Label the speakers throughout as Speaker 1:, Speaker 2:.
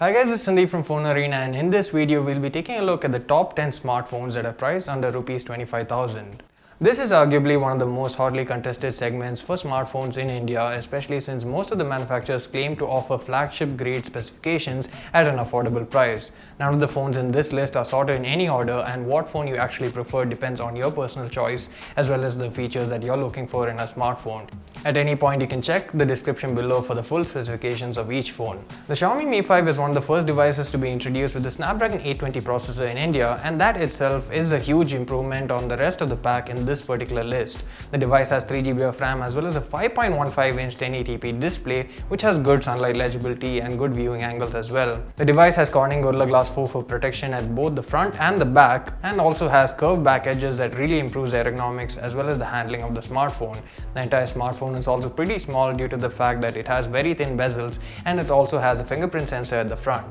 Speaker 1: Hi guys, it's Sandeep from FoneArena, and in this video we'll be taking a look at the top 10 smartphones that are priced under Rs 25,000. This is arguably one of the most hotly contested segments for smartphones in India, especially since most of the manufacturers claim to offer flagship grade specifications at an affordable price. None of the phones in this list are sorted in any order, and what phone you actually prefer depends on your personal choice as well as the features that you're looking for in a smartphone. At any point you can check the description below for the full specifications of each phone. The Xiaomi Mi 5 is one of the first devices to be introduced with the Snapdragon 820 processor in India, and that itself is a huge improvement on the rest of the pack in this particular list. The device has 3GB of RAM as well as a 5.15-inch 1080p display which has good sunlight legibility and good viewing angles as well. The device has Corning Gorilla Glass 4 for protection at both the front and the back, and also has curved back edges that really improves ergonomics as well as the handling of the smartphone. The entire smartphone is also pretty small due to the fact that it has very thin bezels, and it also has a fingerprint sensor at the front.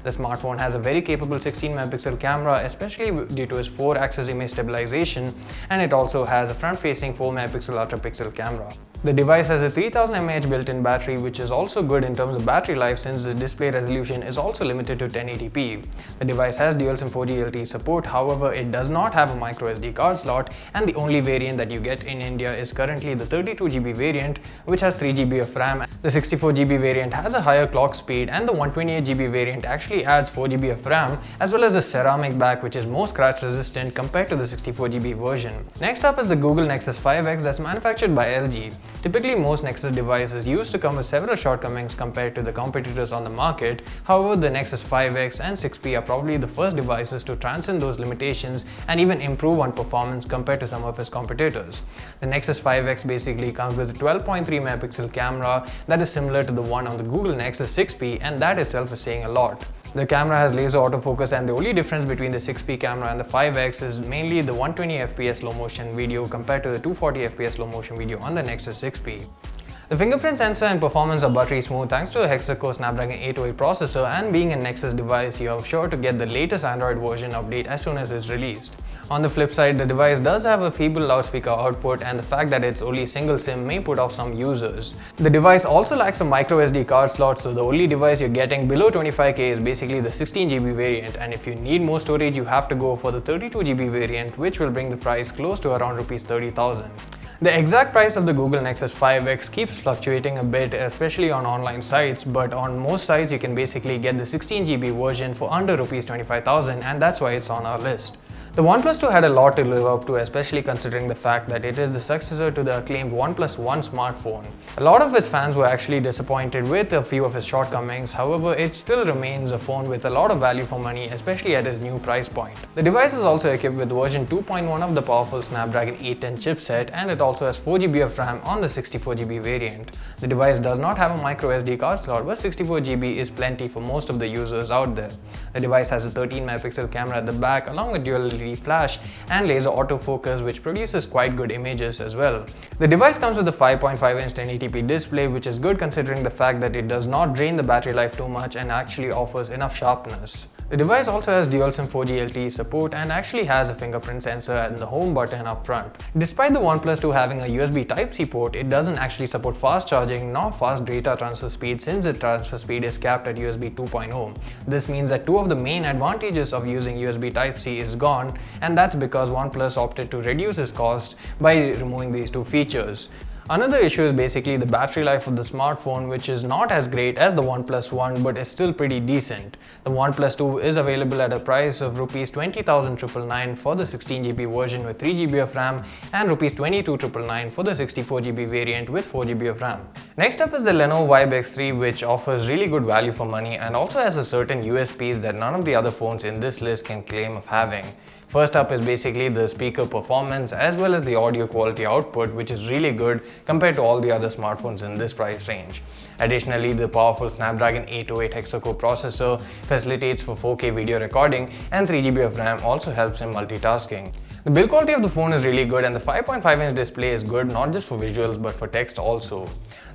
Speaker 1: The smartphone has a very capable 16-megapixel camera, especially due to its 4-axis image stabilization, and it also has a front-facing 4-megapixel ultra-pixel camera. The device has a 3000 mAh built-in battery, which is also good in terms of battery life since the display resolution is also limited to 1080p. The device has dual SIM 4G LTE support, however it does not have a microSD card slot, and the only variant that you get in India is currently the 32GB variant, which has 3GB of RAM. The 64GB variant has a higher clock speed, and the 128GB variant actually adds 4GB of RAM as well as a ceramic back which is more scratch resistant compared to the 64GB version. Next up is the Google Nexus 5X that's manufactured by LG. Typically, most Nexus devices used to come with several shortcomings compared to the competitors on the market. However, the Nexus 5X and 6P are probably the first devices to transcend those limitations and even improve on performance compared to some of its competitors. The Nexus 5X basically comes with a 12.3-megapixel camera that is similar to the one on the Google Nexus 6P, and that itself is saying a lot. The camera has laser autofocus, and the only difference between the 6P camera and the 5X is mainly the 120fps slow motion video compared to the 240fps slow motion video on the Nexus 6P. The fingerprint sensor and performance are buttery smooth thanks to a hexa-core Snapdragon 808 processor, and being a Nexus device, you are sure to get the latest Android version update as soon as it's released. On the flip side, the device does have a feeble loudspeaker output, and the fact that it's only single SIM may put off some users. The device also lacks a microSD card slot, so the only device you're getting below 25k is basically the 16GB variant, and if you need more storage you have to go for the 32GB variant, which will bring the price close to around Rs 30,000. The exact price of the Google Nexus 5X keeps fluctuating a bit, especially on online sites, but on most sites you can basically get the 16GB version for under Rs 25,000, and that's why it's on our list. The Oneplus 2 had a lot to live up to, especially considering the fact that it is the successor to the acclaimed OnePlus 1 smartphone. A lot of its fans were actually disappointed with a few of its shortcomings, however it still remains a phone with a lot of value for money, especially at its new price point. The device is also equipped with version 2.1 of the powerful Snapdragon 810 chipset, and it also has 4GB of RAM on the 64GB variant. The device does not have a microSD card slot, but 64GB is plenty for most of the users out there. The device has a 13-megapixel camera at the back along with dual LED flash and laser autofocus, which produces quite good images as well. The device comes with a 5.5-inch 1080p display, which is good considering the fact that it does not drain the battery life too much and actually offers enough sharpness. The device also has dual SIM 4G LTE support and actually has a fingerprint sensor and the home button up front. Despite the OnePlus 2 having a USB Type-C port, it doesn't actually support fast charging nor fast data transfer speed, since the transfer speed is capped at USB 2.0. This means that two of the main advantages of using USB Type-C is gone, and that's because OnePlus opted to reduce its cost by removing these two features. Another issue is basically the battery life of the smartphone, which is not as great as the OnePlus 1 but is still pretty decent. The OnePlus 2 is available at a price of Rs 20,999 for the 16GB version with 3GB of RAM and Rs 22,999 for the 64GB variant with 4GB of RAM. Next up is the Lenovo Vibe X3, which offers really good value for money and also has a certain USPs that none of the other phones in this list can claim of having. First up is basically the speaker performance as well as the audio quality output, which is really good compared to all the other smartphones in this price range. Additionally, the powerful Snapdragon 808 hexa-core processor facilitates for 4K video recording, and 3GB of RAM also helps in multitasking. The build quality of the phone is really good, and the 5.5-inch display is good not just for visuals but for text also.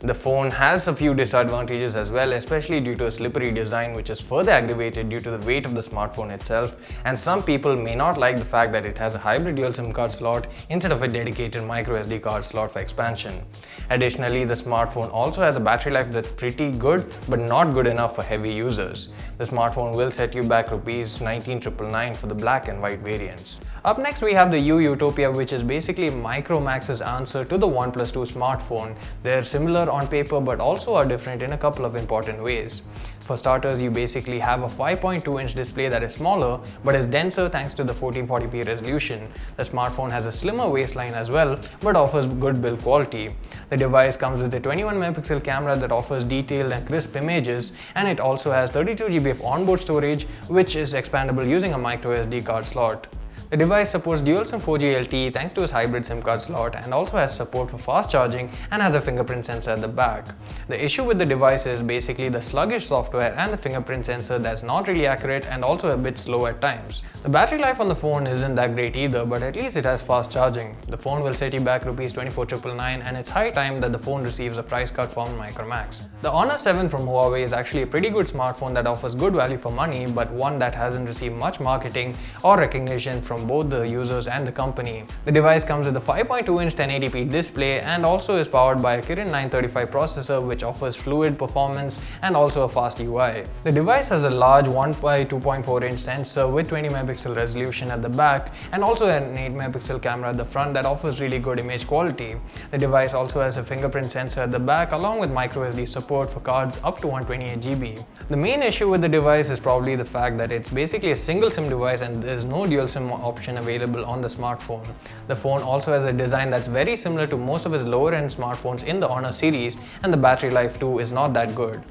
Speaker 1: The phone has a few disadvantages as well, especially due to a slippery design which is further aggravated due to the weight of the smartphone itself, and some people may not like the fact that it has a hybrid dual SIM card slot instead of a dedicated micro SD card slot for expansion. Additionally, the smartphone also has a battery life that's pretty good but not good enough for heavy users. The smartphone will set you back Rs 19,999 for the black and white variants. Up next we have the Yutopia, which is basically Micromax's answer to the OnePlus 2 smartphone. They're similar on paper but also are different in a couple of important ways. For starters, you basically have a 5.2-inch display that is smaller but is denser thanks to the 1440p resolution. The smartphone has a slimmer waistline as well but offers good build quality. The device comes with a 21-megapixel camera that offers detailed and crisp images, and it also has 32GB of onboard storage, which is expandable using a micro SD card slot. The device supports dual SIM 4G LTE thanks to its hybrid SIM card slot, and also has support for fast charging and has a fingerprint sensor at the back. The issue with the device is basically the sluggish software and the fingerprint sensor that's not really accurate and also a bit slow at times. The battery life on the phone isn't that great either, but at least it has fast charging. The phone will set you back Rs 24,999, and it's high time that the phone receives a price cut from Micromax. The Honor 7 from Huawei is actually a pretty good smartphone that offers good value for money, but one that hasn't received much marketing or recognition from both the users and the company. The device comes with a 5.2-inch 1080p display and also is powered by a Kirin 935 processor, which offers fluid performance and also a fast UI. The device has a large 1x2.4-inch sensor with 20-megapixel resolution at the back and also an 8-megapixel camera at the front that offers really good image quality. The device also has a fingerprint sensor at the back along with microSD support for cards up to 128GB. The main issue with the device is probably the fact that it's basically a single SIM device and there's no dual SIM option available on the smartphone. The phone also has a design that's very similar to most of its lower-end smartphones in the Honor series, and the battery life too is not that good.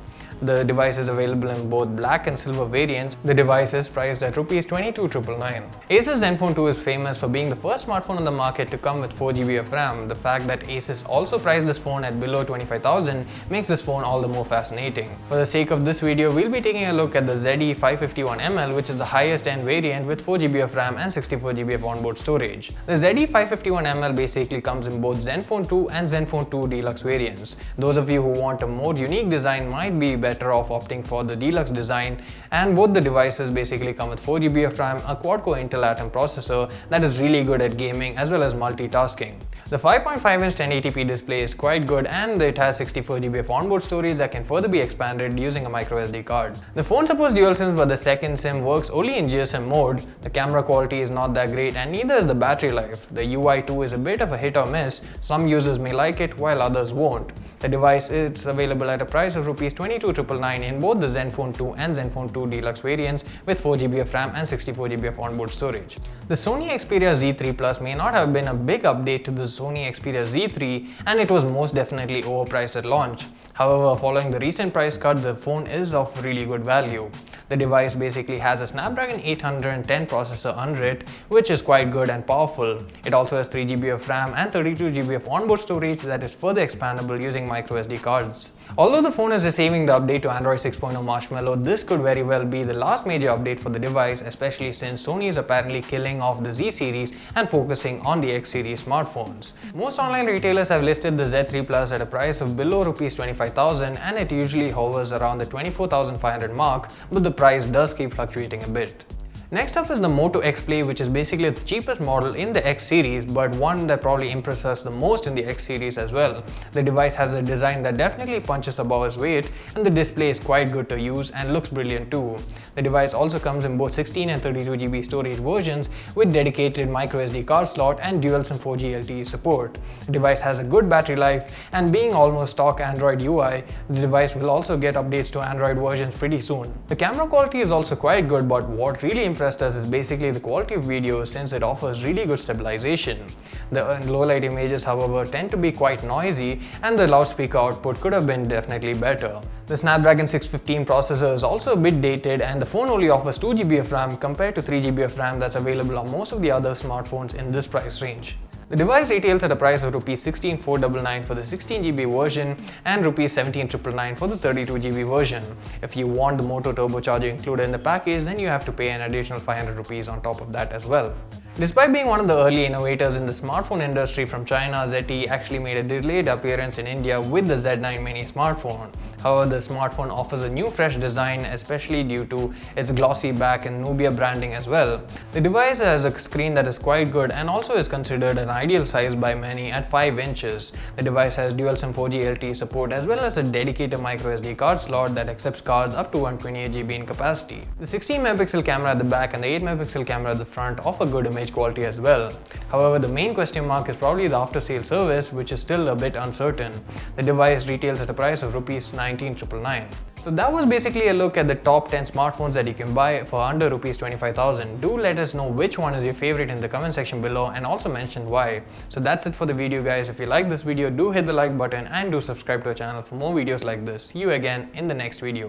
Speaker 1: The device is available in both black and silver variants. The device is priced at Rs 22,999. Asus Zenfone 2 is famous for being the first smartphone on the market to come with 4GB of RAM. The fact that Asus also priced this phone at below 25,000 makes this phone all the more fascinating. For the sake of this video, we'll be taking a look at the ZE551ml, which is the highest end variant with 4GB of RAM and 64GB of onboard storage. The ZE551ml basically comes in both Zenfone 2 and Zenfone 2 Deluxe variants. Those of you who want a more unique design might be better off opting for the deluxe design, and both the devices basically come with 4GB of RAM, a quad-core Intel Atom processor that is really good at gaming as well as multitasking. The 5.5-inch 1080p display is quite good, and it has 64GB of onboard storage that can further be expanded using a micro SD card. The phone supports dual SIMs, but the second SIM works only in GSM mode. The camera quality is not that great, and neither is the battery life. The UI too is a bit of a hit or miss. Some users may like it while others won't. The device is available at a price of Rs 22,999 in both the Zenfone 2 and Zenfone 2 Deluxe variants with 4GB of RAM and 64GB of onboard storage. The Sony Xperia Z3 Plus may not have been a big update to the Sony Xperia Z3, and it was most definitely overpriced at launch. However, following the recent price cut, the phone is of really good value. The device basically has a Snapdragon 810 processor under it, which is quite good and powerful. It also has 3GB of RAM and 32GB of onboard storage that is further expandable using microSD cards. Although the phone is receiving the update to Android 6.0 Marshmallow, this could very well be the last major update for the device, especially since Sony is apparently killing off the Z series and focusing on the X series smartphones. Most online retailers have listed the Z3 Plus at a price of below Rs 25,000, and it usually hovers around the 24,500 mark, but the price does keep fluctuating a bit. Next up is the Moto X Play, which is basically the cheapest model in the X series, but one that probably impresses us the most in the X series as well. The device has a design that definitely punches above its weight, and the display is quite good to use and looks brilliant too. The device also comes in both 16 and 32GB storage versions with dedicated microSD card slot and dual SIM 4G LTE support. The device has a good battery life, and being almost stock Android UI, the device will also get updates to Android versions pretty soon. The camera quality is also quite good, but what really impressed us is basically the quality of video, since it offers really good stabilization. The low light images, however, tend to be quite noisy, and the loudspeaker output could have been definitely better. The Snapdragon 615 processor is also a bit dated, and the phone only offers 2GB of RAM compared to 3GB of RAM that's available on most of the other smartphones in this price range. The device retails at a price of Rs 16,499 for the 16GB version and Rs 17,999 for the 32GB version. If you want the Moto turbocharger included in the package, then you have to pay an additional 500 rupees on top of that as well. Despite being one of the early innovators in the smartphone industry from China, ZTE actually made a delayed appearance in India with the Z9 mini smartphone. However, the smartphone offers a new fresh design, especially due to its glossy back and Nubia branding as well. The device has a screen that is quite good and also is considered an ideal size by many at 5 inches. The device has dual SIM 4G LTE support as well as a dedicated microSD card slot that accepts cards up to 128GB in capacity. The 16-megapixel camera at the back and the 8-megapixel camera at the front offer good image quality as well. However, the main question mark is probably the after-sale service, which is still a bit uncertain. The device retails at a price of Rs 19,999. So that was basically a look at the top 10 smartphones that you can buy for under Rs 25,000. Do let us know which one is your favorite in the comment section below and also mention why. So that's it for the video, guys. If you like this video, do hit the like button and do subscribe to our channel for more videos like this. See you again in the next video.